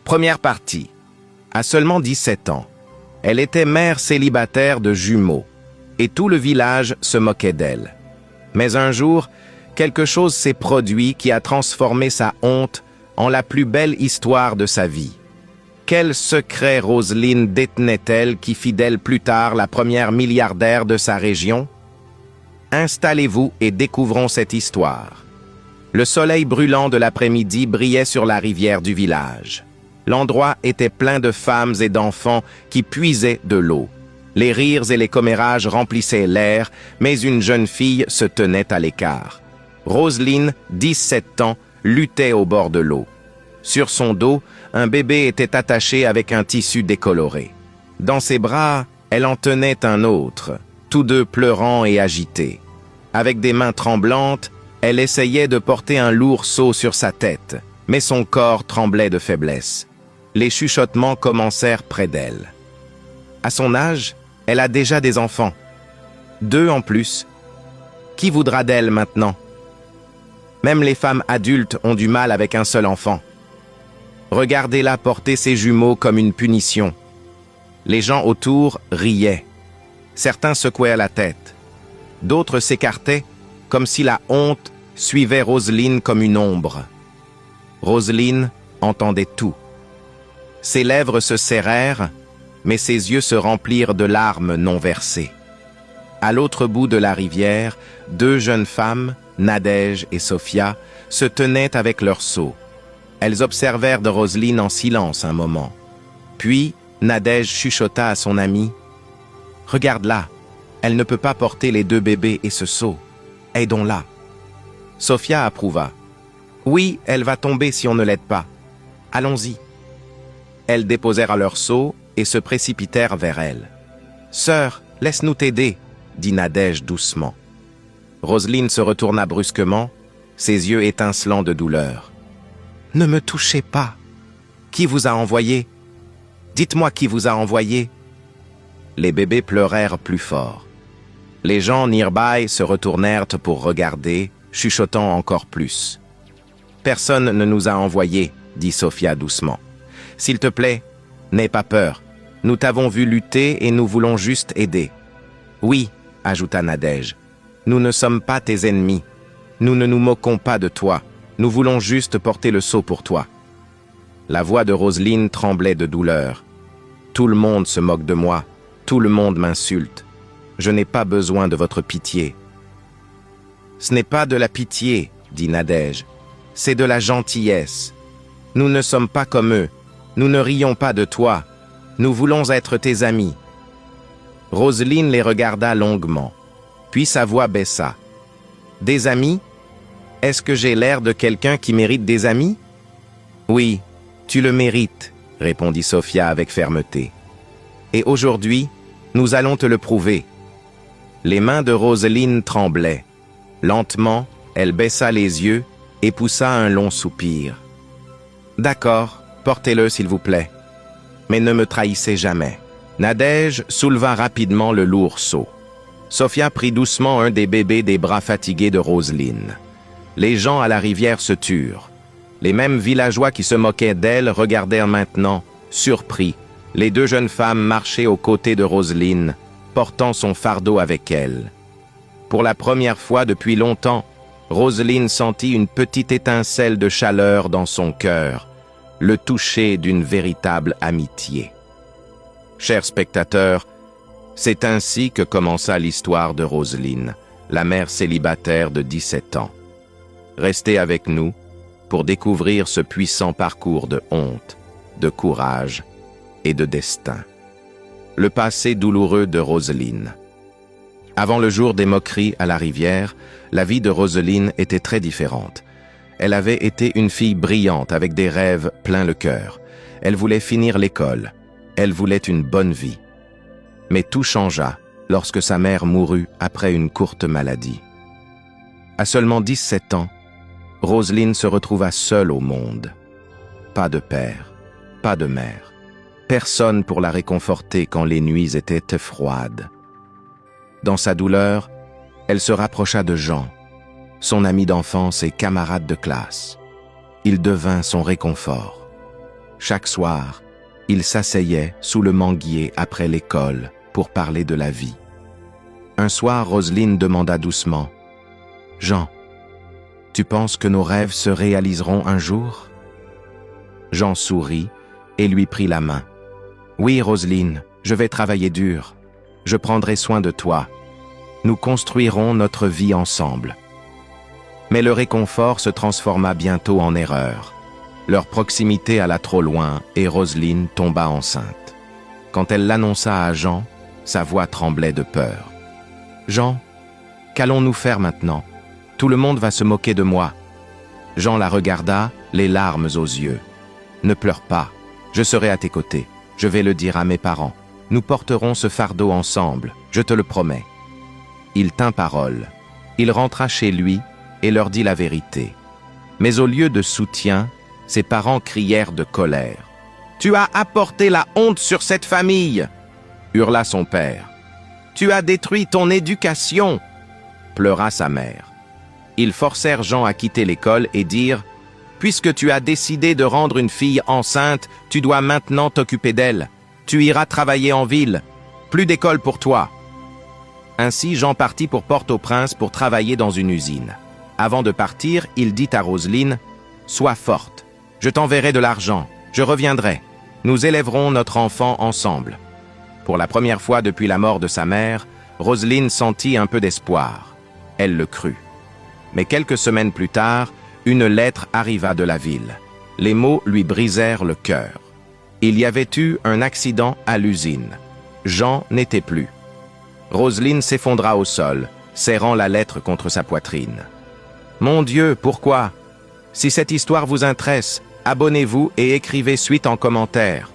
Première partie. À seulement 17 ans, elle était mère célibataire de jumeaux, et tout le village se moquait d'elle. Mais un jour, quelque chose s'est produit qui a transformé sa honte en la plus belle histoire de sa vie. Quel secret Roselyne détenait-elle qui fit d'elle plus tard la première milliardaire de sa région? Installez-vous et découvrons cette histoire. Le soleil brûlant de l'après-midi brillait sur la rivière du village. L'endroit était plein de femmes et d'enfants qui puisaient de l'eau. Les rires et les commérages remplissaient l'air, mais une jeune fille se tenait à l'écart. Roselyne, 17 ans, luttait au bord de l'eau. Sur son dos, un bébé était attaché avec un tissu décoloré. Dans ses bras, elle en tenait un autre, tous deux pleurant et agités. Avec des mains tremblantes, elle essayait de porter un lourd seau sur sa tête, mais son corps tremblait de faiblesse. Les chuchotements commencèrent près d'elle. À son âge, elle a déjà des enfants. 2 en plus. Qui voudra d'elle maintenant? Même les femmes adultes ont du mal avec un seul enfant. Regardez-la porter ses jumeaux comme une punition. Les gens autour riaient. Certains secouaient la tête. D'autres s'écartaient, comme si la honte suivait Roselyne comme une ombre. Roselyne entendait tout. Ses lèvres se serrèrent, mais ses yeux se remplirent de larmes non versées. À l'autre bout de la rivière, 2 jeunes femmes, Nadège et Sophia, se tenaient avec leurs seaux. Elles observèrent de Roselyne en silence un moment. Puis, Nadège chuchota à son amie. « Regarde-la, elle ne peut pas porter les 2 bébés et ce seau. Aidons-la. » Sophia approuva. « Oui, elle va tomber si on ne l'aide pas. Allons-y. » Elles déposèrent leur seau et se précipitèrent vers elle. « Sœur, laisse-nous t'aider, » dit Nadège doucement. Roselyne se retourna brusquement, ses yeux étincelants de douleur. « Ne me touchez pas. Qui vous a envoyé? Dites-moi qui vous a envoyé. » Les bébés pleurèrent plus fort. Les gens nearby se retournèrent pour regarder, chuchotant encore plus. « Personne ne nous a envoyés, » dit Sophia doucement. « S'il te plaît, n'aie pas peur. Nous t'avons vu lutter et nous voulons juste aider. »« Oui, » ajouta Nadège. « Nous ne sommes pas tes ennemis. Nous ne nous moquons pas de toi. Nous voulons juste porter le seau pour toi. » La voix de Roselyne tremblait de douleur. « Tout le monde se moque de moi. Tout le monde m'insulte. Je n'ai pas besoin de votre pitié. »« Ce n'est pas de la pitié, » dit Nadège. « C'est de la gentillesse. Nous ne sommes pas comme eux. Nous ne rions pas de toi. Nous voulons être tes amis. » Roselyne les regarda longuement. Puis sa voix baissa. « Des amis? Est-ce que j'ai l'air de quelqu'un qui mérite des amis? »« Oui, tu le mérites, » répondit Sophia avec fermeté. « Et aujourd'hui, nous allons te le prouver. » Les mains de Roselyne tremblaient. Lentement, elle baissa les yeux et poussa un long soupir. « D'accord, portez-le s'il vous plaît. Mais ne me trahissez jamais. » Nadège souleva rapidement le lourd seau. Sophia prit doucement un des bébés des bras fatigués de Roselyne. Les gens à la rivière se turent. Les mêmes villageois qui se moquaient d'elle regardèrent maintenant, surpris, les 2 jeunes femmes marcher aux côtés de Roselyne, portant son fardeau avec elle. Pour la première fois depuis longtemps, Roselyne sentit une petite étincelle de chaleur dans son cœur, le toucher d'une véritable amitié. Chers spectateurs, c'est ainsi que commença l'histoire de Roselyne, la mère célibataire de 17 ans. Restez avec nous pour découvrir ce puissant parcours de honte, de courage et de destin. Le passé douloureux de Roselyne. Avant le jour des moqueries à la rivière, la vie de Roselyne était très différente. Elle avait été une fille brillante avec des rêves plein le cœur. Elle voulait finir l'école. Elle voulait une bonne vie. Mais tout changea lorsque sa mère mourut après une courte maladie. À seulement 17 ans, Roselyne se retrouva seule au monde. Pas de père, pas de mère. Personne pour la réconforter quand les nuits étaient froides. Dans sa douleur, elle se rapprocha de Jean, son ami d'enfance et camarade de classe. Il devint son réconfort. Chaque soir, ils s'asseyaient sous le manguier après l'école pour parler de la vie. Un soir, Roselyne demanda doucement, « Jean, tu penses que nos rêves se réaliseront un jour ?» Jean sourit et lui prit la main. « Oui, Roselyne, je vais travailler dur. Je prendrai soin de toi. Nous construirons notre vie ensemble. » Mais le réconfort se transforma bientôt en erreur. Leur proximité alla trop loin et Roselyne tomba enceinte. Quand elle l'annonça à Jean, sa voix tremblait de peur. « Jean, qu'allons-nous faire maintenant? Tout le monde va se moquer de moi. » Jean la regarda, les larmes aux yeux. « Ne pleure pas, je serai à tes côtés. Je vais le dire à mes parents. Nous porterons ce fardeau ensemble, je te le promets. » Il tint parole. Il rentra chez lui et leur dit la vérité. Mais au lieu de soutien, ses parents crièrent de colère. « Tu as apporté la honte sur cette famille !» hurla son père. « Tu as détruit ton éducation !» pleura sa mère. Ils forcèrent Jean à quitter l'école et dirent « Puisque tu as décidé de rendre une fille enceinte, tu dois maintenant t'occuper d'elle. Tu iras travailler en ville. Plus d'école pour toi. » Ainsi, Jean partit pour Port-au-Prince pour travailler dans une usine. Avant de partir, il dit à Roselyne « Sois forte. Je t'enverrai de l'argent. Je reviendrai. Nous élèverons notre enfant ensemble. » Pour la première fois depuis la mort de sa mère, Roselyne sentit un peu d'espoir. Elle le crut. Mais quelques semaines plus tard, une lettre arriva de la ville. Les mots lui brisèrent le cœur. Il y avait eu un accident à l'usine. Jean n'était plus. Roselyne s'effondra au sol, serrant la lettre contre sa poitrine. « Mon Dieu, pourquoi? Si cette histoire vous intéresse, abonnez-vous et écrivez suite en commentaire.